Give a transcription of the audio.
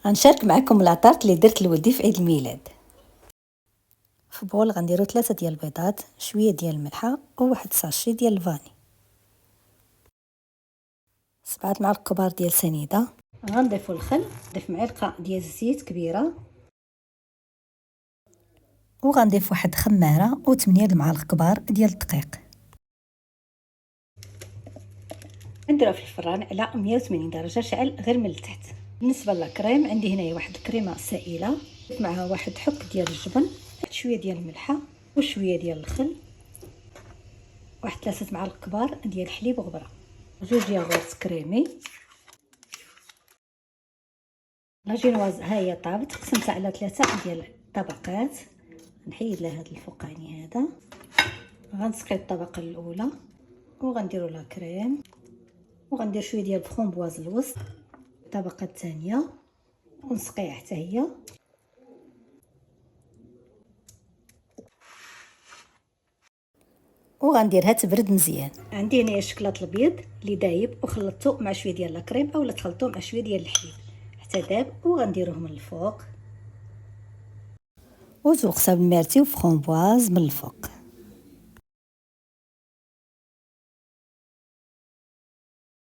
غنشارك معكم لاطارت اللي درت لولدي في عيد الميلاد. في بول غنديروا 3 ديال البيضات، شويه ديال الملحه وواحد ساشي ديال الفاني، 7 معالق كبار ديال سنيده. غنضيفوا الخل، نضيف معلقه ديال الزيت كبيره، وغنضيف واحد خماره و8 المعالق كبار ديال الدقيق. نديروها في الفران على 180 درجه، شعل غير من التحت. بالنسبه للكريم عندي هنايا واحد الكريمه سائله، معها واحد حك ديال الجبن، شويه ديال الملحه وشويه ديال الخل، واحد 3 معالق كبار ديال الحليب وغبره، 2 ياغورت كريمي. لاجينواز ها هي طابت، قسمتها على 3 ديال الطبقات. نحيد لها هذا الفوقاني هذا. غنسقي الطبقه الاولى وغنديروا لها كريم، وغندير شويه ديال الفخومبواز الوسط الطبقه الثانيه ونسقيها حتى هي. وغنديرها تبرد مزيان. عندي هنايا الشكلاط الابيض اللي دايب وخلطته مع شويه ديال الكريم اولا تخلطوه مع شويه ديال الحليب حتى داب، وغنديروه من الفوق وزوقتها بالمرتي وفخومبواز من الفوق.